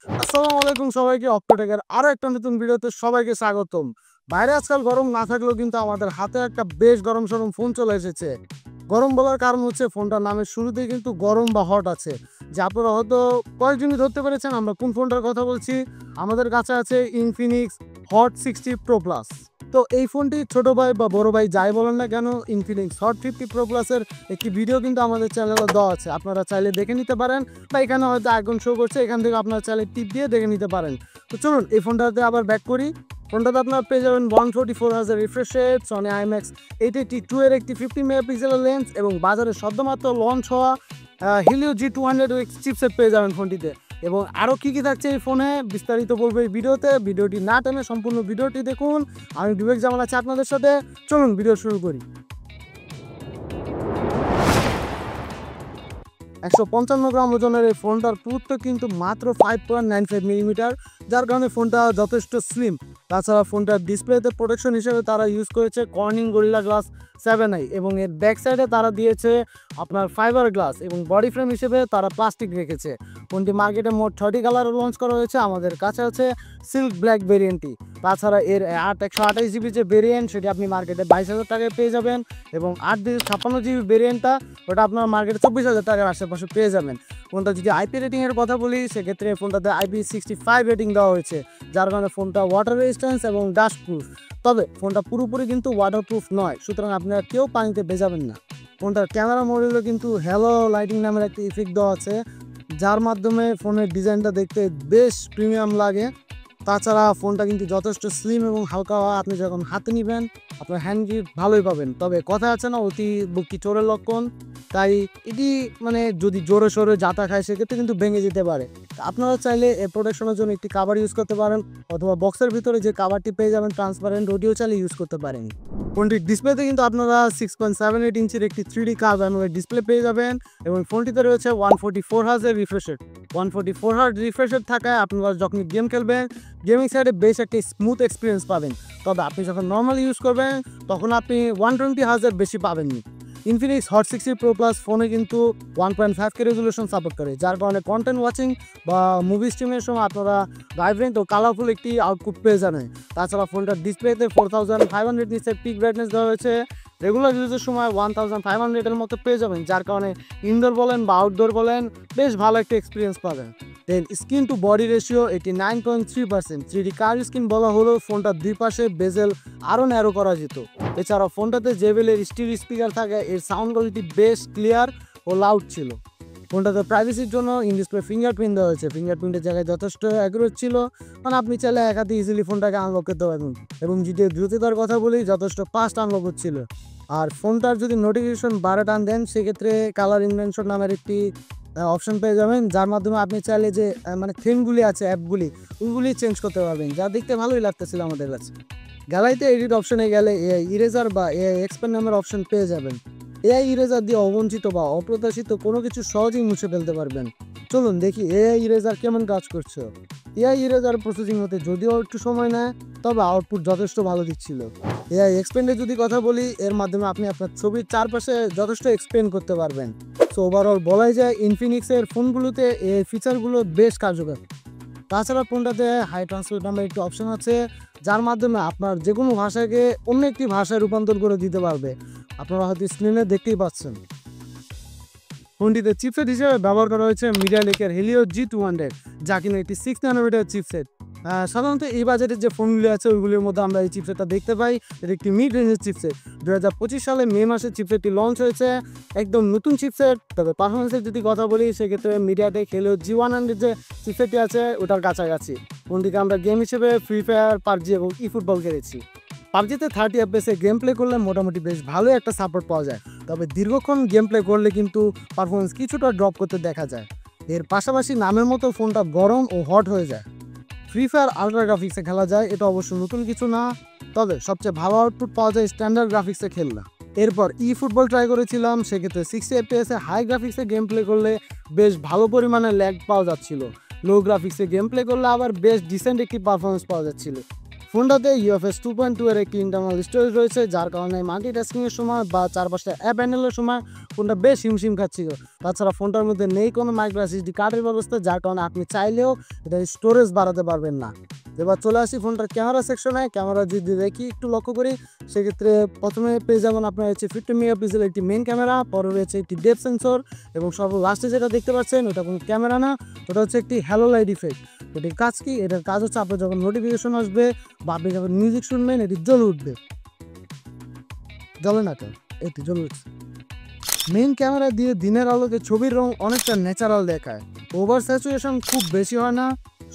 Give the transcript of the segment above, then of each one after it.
আসসালামু আলাইকুম সবাইকে। অক্টোটেকের আরো একটা নতুন ভিডিওতে সবাইকে স্বাগতম। বাইরে আজকাল গরম না থাকলেও কিন্তু আমাদের হাতে একটা বেশ গরম সরম ফোন চলে এসেছে। গরম বলার কারণ হচ্ছে ফোনটার নামের শুরুতেই কিন্তু গরম বা হট আছে, যে আপনারা হয়তো কয়েকজনই ধরতে পেরেছেন আমরা কোন ফোনটার কথা বলছি। আমাদের কাছে আছে ইনফিনিক্স হট 60 প্রো প্লাস। তো এই ফোনটি ছোট ভাই বা বড় ভাই যাই বলেন না কেন, ইনফিনিক্স হট 50 প্রো প্লাসের একটি ভিডিও কিন্তু আমাদের চ্যানেলে দেওয়া আছে, আপনারা চাইলে দেখে নিতে পারেন, বা এখানে হয়তো আইকন শো করছে, এখান থেকে আপনারা চাইলে টিপ দিয়ে দেখে নিতে পারেন। তো চলুন এই ফোনটাতে আবার ব্যাক করি। ফোনটাতে আপনার পেয়ে যাবেন 144 Hz refresh rate, Sony IMAX 882 এর একটি 50 মেগাপিক্সেলের লেন্স এবং বাজারে সদ্যমাত্র লঞ্চ হওয়া হিলিও G200 চিপসেট পেয়ে যাবেন ফোনটিতে। এবং আরও কী কী থাকছে এই ফোনে বিস্তারিত বলবো এই ভিডিওতে। ভিডিওটি না টেনে সম্পূর্ণ ভিডিওটি দেখুন। আমি বিবেক জামাল আছি আপনাদের সাথে, চলুন ভিডিও শুরু করি। 155 গ্রাম ওজনের এই ফোনটার পুরুত্ব কিন্তু মাত্র 5.95 মিলিমিটার, যার কারণে ফোনটা যথেষ্ট স্লিম। তাছাড়া ফোনটার ডিসপ্লেতে প্রোটেকশন হিসেবে তারা ইউজ করেছে কর্নিং গরিলা গ্লাস 7i এবং এর ব্যাক সাইডে তারা দিয়েছে আপনার ফাইবার গ্লাস এবং বডি ফ্রেম হিসেবে তারা প্লাস্টিক রেখেছে। ফোনটি মার্কেটে মোট 6টি কালারে লঞ্চ করা হয়েছে, আমাদের কাছে আছে সিল্ক ব্ল্যাক ভেরিয়েন্টটি। তাছাড়া এর 128 জিবি যে ভেরিয়েন্ট সেটি আপনি মার্কেটে 22,000 টাকায় পেয়ে যাবেন এবং 856 জিবি ভেরিয়েন্টটা ওটা আপনার মার্কেটে 24,000 টাকার আশেপাশে পেয়ে যাবেন। ফোনটা যদি আইপি রেটিংয়ের কথা বলি সেক্ষেত্রে ফোনটাতে IP65 রেটিং দেওয়া হয়েছে, যার কারণে ফোনটা ওয়াটার রেজিস্ট্যান্স এবং ডাস্ট প্রুফ। তবে ফোনটা পুরোপুরি কিন্তু ওয়াটারপ্রুফ নয়, সুতরাং আপনারা কেউ পানিতে ভেজাবেন না। ফোনটার ক্যামেরা মডিউলে কিন্তু হ্যালো লাইটিং নামের একটা ইফেক্ট দেওয়া আছে, যার মাধ্যমে ফোনের ডিজাইনটা দেখতে বেশ প্রিমিয়াম লাগে। তাছাড়া ফোনটা কিন্তু যথেষ্ট স্লিম এবং হালকা, আপনি যখন হাতে নেবেন আপনার হ্যান্ড গ্রিপ ভালোই পাবেন। তবে কথা আছে না, অতি বুকি চোরের লক্ষণ, তাই এটি মানে যদি জোরে সোরে যাতা খায় সেক্ষেত্রে কিন্তু ভেঙে যেতে পারে। আপনারা চাইলে এর প্রোটেকশনের জন্য একটি কাভার ইউজ করতে পারেন, অথবা বক্সের ভিতরে যে কাভারটি পেয়ে যাবেন ট্রান্সপারেন্ট, ওটিও চাইলে ইউজ করতে পারেন। ফোনটির ডিসপ্লেতে কিন্তু আপনারা 6.78 ইঞ্চির একটি 3D কার্ভ অ্যামোলেড ডিসপ্লে পেয়ে যাবেন এবং ফোনটিতে রয়েছে 144 Hz refresh rate. 144 Hz refresh rate থাকায় আপনারা যখন গেম খেলবেন গেমিং সাইডে বেশ একটা স্মুথ এক্সপিরিয়েন্স পাবেন। তবে আপনি যখন নর্মাল ইউজ করবেন তখন আপনি 120 Hz বেশি পাবেননি। ইনফিনিক্স হট 60 প্রো প্লাস ফোনে কিন্তু 1.5K রেজুলেশন সাপোর্ট করে, যার কারণে কন্টেন্ট ওয়াচিং বা মুভি স্ট্রিমের সময় আপনারা ভাইব্রেন্ট ও কালারফুল একটি আউটপুট পেয়ে যাবেন। তাছাড়া ফোনটার ডিসপ্লেতে 4500 নিচে পিক ব্রাইটনেস দেওয়া হয়েছে, রেগুলার ইউজের সময় 1500-এর মতো পেয়ে যাবেন, যার কারণে ইনডোর বলেন বা আউটডোর বলেন বেশ ভালো একটা এক্সপিরিয়েন্স পাবেন। Then screen to body ratio 89.3%। 3D curve screen বলা হলেও ফোনটার দুই পাশে বেজেল আরও ন্যারো করা যেত। এছাড়াও ফোনটাতে জেবেলের স্টিরিও স্পিকার থাকে, এর সাউন্ড কোয়ালিটি বেশ ক্লিয়ার ও লাউড ছিল। ফোনটাতে প্রাইভেসির জন্য ইন ডিসপ্লে ফিঙ্গারপ্রিন্ট দেওয়া হয়েছে, ফিঙ্গারপ্রিন্টের জায়গায় যথেষ্ট অ্যাকুরেট ছিল, মানে আপনি চাইলে এক হাতে ইজিলি ফোনটাকে আনলক করতে পারবেন। এবং যদি দ্রুততার কথা বলি যথেষ্ট ফাস্ট আনলক হচ্ছিল। আর ফোনটার যদি নোটিফিকেশন বারে টান দেন সেক্ষেত্রে কালার ইনভেনশন নামের একটি অপশন পেয়ে যাবেন, যার মাধ্যমে আপনি চাইলে যে মানে থিমগুলি আছে অ্যাপগুলি ওইগুলি চেঞ্জ করতে পারবেন, যা দেখতে ভালোই লাগতেছিল আমাদের কাছে। গ্যালারিতে এডিট অপশনে গেলে এআই ইরেজার বা এআই এক্সপ্যান্ড নামের অপশন পেয়ে যাবেন। এআই ইরেজার দিয়ে অবঞ্চিত বা অপ্রত্যাশিত কোনো কিছু সহজেই মুছে ফেলতে পারবেন। চলুন দেখি এআই ইরেজার কেমন কাজ করছে। এআই ইরেজার প্রসেসিং হতে যদিও একটু সময় নেয়, তবে আউটপুট যথেষ্ট ভালো দিচ্ছিল। এআই এক্সপেন্ডের যদি কথা বলি, এর মাধ্যমে আপনি আপনার ছবির চারপাশে যথেষ্ট এক্সপ্লেন করতে পারবেন। সো ওভারঅল বলাই যায় ইনফিনিক্সের ফোনগুলোতে এই ফিচারগুলো বেশ কার্যকর। তাছাড়া ফোনটাতে হাই ট্রান্সলেট নামের একটি অপশন আছে, যার মাধ্যমে আপনার যে কোনো ভাষাকে অন্য একটি ভাষায় রূপান্তর করে দিতে পারবে। আপনারা হয়তো স্ক্রিনে দেখতেই পাচ্ছেন। ফোনটিতে চিপসেট হিসেবে ব্যবহার করা হয়েছে মিডিয়া টেকের হেলিও G200, যা কিনা একটি 6 ন্যানোমিটার চিপসেট। সাধারণত এই বাজেটের যে ফোনগুলি আছে ওইগুলির মধ্যে আমরা এই চিপসেটটা দেখতে পাই। এটা একটি মিড রেঞ্জের চিপসেট। 2025 সালে মে মাসে চিপসেটটি লঞ্চ হয়েছে, একদম নতুন চিপসেট। তবে পারফরমেন্সের যদি কথা বলি সেক্ষেত্রে মিডিয়াটেক হেলিও G100 যে চিপসেটটি আছে ওটার কাছাকাছি। ফোনটিকে আমরা গেম হিসেবে ফ্রি ফায়ার, পাবজি এবং ফুটবল খেলেছি। পাবজিতে 30 FPS গেম প্লে করলে মোটামুটি বেশ ভালোই একটা সাপোর্ট পাওয়া যায়, তবে দীর্ঘক্ষণ গেম প্লে করলে কিন্তু পারফরমেন্স কিছুটা ড্রপ করতে দেখা যায়। এর পাশাপাশি নামের মতো ফোনটা গরম ও হট হয়ে যায়। ফ্রি ফায়ার আলট্রা গ্রাফিক্সে খেলা যায়, এটা অবশ্য নতুন কিছু না, তবে সবচেয়ে ভালো আউটপুট পাওয়া যায় স্ট্যান্ডার্ড গ্রাফিক্সে খেললে। এরপর ফুটবল ট্রাই করেছিলাম, সেক্ষেত্রে 60 FPS হাই গ্রাফিক্সে গেম প্লে করলে বেশ ভালো পরিমাণে ল্যাগ পাওয়া যাচ্ছিল। লো গ্রাফিক্সে গেম প্লে করলে আবার বেশ ডিসেন্ট একটি পারফরমেন্স পাওয়া যাচ্ছিল। ফোনটাতে UFS 2.2 এর একটি ইন্টারনাল স্টোরেজ রয়েছে, যার কারণে মাল্টিটাস্কিংয়ের সময় বা চারপাশে অ্যাপ হ্যান্ডেলের সময় ফোনটা বেশ হিমশিম খাচ্ছিল। তাছাড়া ফোনটার মধ্যে নেই কোনো মাইক্রো এসএসডি কার্ডের ব্যবস্থা, যার কারণে আপনি চাইলেও এটা স্টোরেজ বাড়াতে পারবেন না। এবার চলে আসি ফোনটার ক্যামেরা সেকশনে। ক্যামেরা যদি দেখি একটু লক্ষ্য করি, সেক্ষেত্রে প্রথমে পেয়ে যাবেন আপনার হচ্ছে 50 মেগাপিক্সেল একটি মেইন ক্যামেরা, পরে রয়েছে একটি ডেপ সেন্সর, এবং লাস্টে যেটা দেখতে পাচ্ছেন ওটা কোনো ক্যামেরা না, ওটা হচ্ছে একটি হ্যালো লাইট ইফেক্ট। এটির কাজ কি? এটার কাজ হচ্ছে আপনার যখন নোটিফিকেশন আসবে বা আপনি যখন মিউজিক শুনবেন এটি জ্বলে উঠবে। জ্বলে না কেন? এটি জ্বলে উঠছে। মেইন ক্যামেরা দিয়ে দিনের আলোতে ছবির রং অনেকটা ন্যাচারাল দেখায়। ওভার স্যাচুরেশন খুব বেশি হয় না,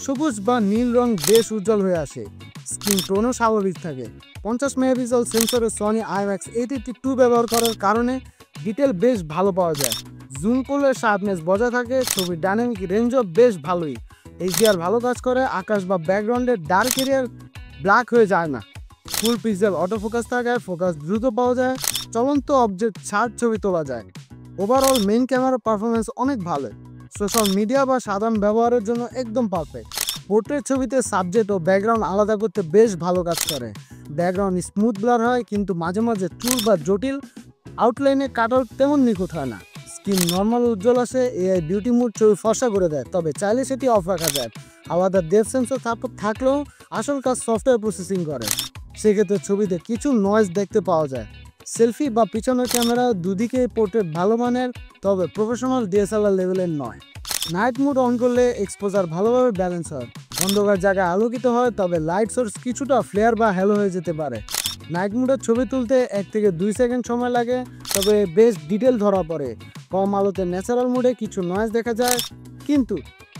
সবুজ বা নীল রং বেশ উজ্জ্বল হয়ে আসে। স্ক্রিন টোনও স্বাভাবিক থাকে। 50 মেগাপিক্সেল সেন্সরের সনি IMX882 ব্যবহার করার কারণে ডিটেল বেশ ভালো পাওয়া যায়। জুম করলে শার্পনেস বজায় থাকে, ছবির ডাইনামিক রেঞ্জও বেশ ভালোই। HDR ভালো কাজ করে, আকাশ বা ব্যাকগ্রাউন্ডের ডার্ক এরিয়া ব্ল্যাক হয়ে যায় না। ফুল পিক্সেল অটো ফোকাস থাকায় ফোকাস দ্রুত পাওয়া যায়, চলন্ত অবজেক্ট ছাড় ছবি তোলা যায়। ওভারঅল মেইন ক্যামেরা পারফরমেন্স অনেক ভালো, সোশ্যাল মিডিয়া বা সাধারণ ব্যবহারের জন্য একদম পারফেক্ট। পোর্ট্রেট ছবিতে সাবজেক্ট ও ব্যাকগ্রাউন্ড আলাদা করতে বেশ ভালো কাজ করে। ব্যাকগ্রাউন্ড স্মুথ ব্লার হয়, কিন্তু মাঝে মাঝে চুল বা জটিল আউটলাইনে কাটআউট তেমন নিখুঁত হয় না। স্ক্রিন নর্মাল উজ্জ্বল আসে, AI বিউটি মুড ছবি ফর্সা করে দেয়, তবে চাইলে সেটি অফ রাখা যায়। আলাদা ডেপথ সেন্সর থাকলেও আসল কাজ সফটওয়্যার প্রসেসিং করে, সেক্ষেত্রে ছবিতে কিছু নয়েজ দেখতে পাওয়া যায়। সেলফি বা পিছনের ক্যামেরা দুদিকে পোর্ট্রেট ভালো মানের, তবে প্রফেশনাল DSLR লেভেলের নয়। নাইট মোড অন করলে এক্সপোজার ভালোভাবে ব্যালেন্স হয়, অন্ধকার জায়গায় আলোকিত হয়, তবে লাইট সোর্স কিছুটা ফ্লেয়ার বা হ্যালো হয়ে যেতে পারে। নাইট মোডের ছবি তুলতে 1 থেকে 2 সেকেন্ড সময় লাগে, তবে বেশ ডিটেল ধরা পড়ে। কম আলোতে ন্যাচারাল মোডে কিছু নয়েজ দেখা যায়, কিন্তু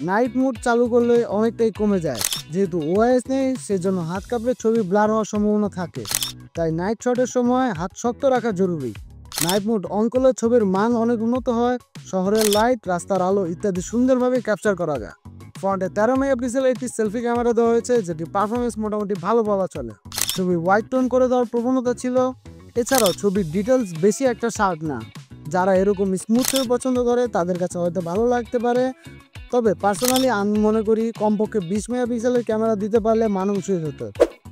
নাইট মোড চালু করলে অনেকটাই কমে যায়। যেহেতু OIS নেই, সেজন্য হাত কাঁপলে ছবি ব্লার হওয়ার সম্ভাবনা থাকে, তাই নাইট শটের সময় হাত শক্ত রাখা জরুরি। নাইট মোড অন করলে ছবির মান অনেক উন্নত হয়, শহরের লাইট, রাস্তার আলো ইত্যাদি সুন্দরভাবে ক্যাপচার করা যায়। ফ্রন্টে 13 মেগাপিক্সেল একটি সেলফি ক্যামেরা দেওয়া হয়েছে, যেটি পারফরমেন্স মোটামুটি ভালো বলা চলে। ছবি হোয়াইট টোন করে দেওয়ার প্রবণতা ছিল। এছাড়াও ছবির ডিটেলস বেশি একটা শার্প না, যারা এরকম স্মুথ ছবি পছন্দ করে তাদের কাছে হয়তো ভালো লাগতে পারে। তবে পার্সোনালি আমি মনে করি কমপক্ষে 20 মেগাপিক্সেলের ক্যামেরা দিতে পারলে মানানসই হতো।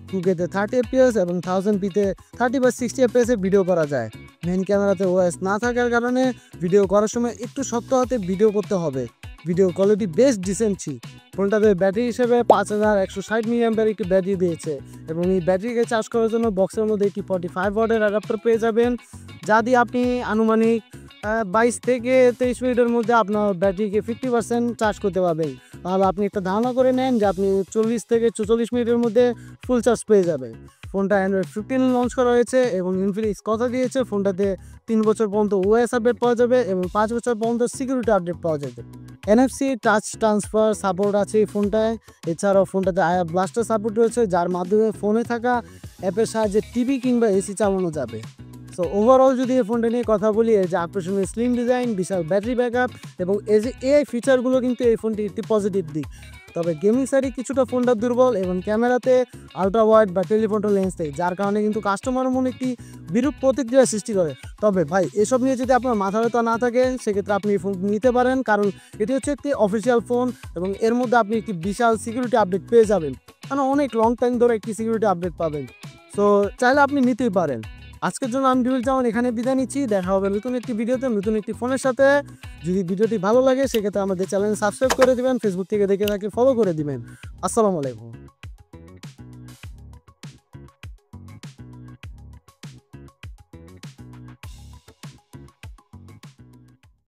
2K-তে 30 FPS এবং 1000p-তে 30 বা 60 FPS-এ ভিডিও করা যায়। মেইন ক্যামেরাতে OIS না থাকার কারণে ভিডিও করার সময় একটু শক্ত হাতে ভিডিও করতে হবে। ভিডিও কোয়ালিটি বেশ ডিসেন্ট ছিল। ফোনটাতে ব্যাটারি হিসেবে 5160 mAh একটি ব্যাটারি দিয়েছে, এবং এই ব্যাটারিকে চার্জ করার জন্য বক্সের মধ্যে একটি 45 ওয়াটের অ্যাডাপ্টার পেয়ে যাবেন, যা দিয়ে আপনি আনুমানিক 22 থেকে 23 মিনিটের মধ্যে আপনার ব্যাটারিকে 50% চার্জ করতে পারবেন। তাহলে আপনি একটা ধারণা করে নেন যে আপনি 40 থেকে 44 মিনিটের মধ্যে ফুল চার্জ পেয়ে যাবেন। ফোনটা Android 15 লঞ্চ করা হয়েছে, এবং ইনফিনিক্স কথা দিয়েছে ফোনটাতে 3 বছর পর্যন্ত OS আপডেট পাওয়া যাবে এবং 5 বছর পর্যন্ত সিকিউরিটি আপডেট পাওয়া যাবে। NFC টাচ ট্রান্সফার সাপোর্ট আছে এই ফোনটায়। এছাড়াও ফোনটাতে IR ব্লাস্টার সাপোর্ট রয়েছে, যার মাধ্যমে ফোনে থাকা অ্যাপের সাহায্যে টিভি কিংবা AC চালানো যাবে। সো ওভারঅল যদি এই ফোনটা নিয়ে কথা বলি, যে আকর্ষণীয় স্লিম ডিজাইন, বিশাল ব্যাটারি ব্যাকআপ এবং এই যে AI ফিচারগুলো কিন্তু এই ফোনটির একটি পজিটিভ দিক। তবে গেমিং সাইডে কিছুটা ফোনটা দুর্বল, এবং ক্যামেরাতে আলট্রা ওয়াইড বা টেলিফোটো লেন্স নেই, যার কারণে কিন্তু কাস্টমারের মনে একটি বিরূপ প্রতিক্রিয়া সৃষ্টি করে। তবে ভাই, এসব নিয়ে যদি আপনার মাথা ব্যথা না থাকে, সেক্ষেত্রে আপনি এই ফোন নিতে পারেন, কারণ এটি হচ্ছে একটি অফিসিয়াল ফোন, এবং এর মধ্যে আপনি একটি বিশাল সিকিউরিটি আপডেট পেয়ে যাবেন, কারণ অনেক লং টাইম ধরে একটি সিকিউরিটি আপডেট পাবেন। সো চাইলে আপনি নিতেই পারেন। আজকের জন্য আমি ডিউল জামান এখানে বিদায় নিচ্ছি। দেখা হবে নতুন একটি ভিডিওতে নতুন একটি ফোনের সাথে। যদি ভিডিওটি ভালো লাগে, সেক্ষেত্রে আমাদের চ্যানেল সাবস্ক্রাইব করে দিবেন, ফেসবুক থেকে দেখে থাকলে ফলো করে দিবেন। আসসালামু আলাইকুম।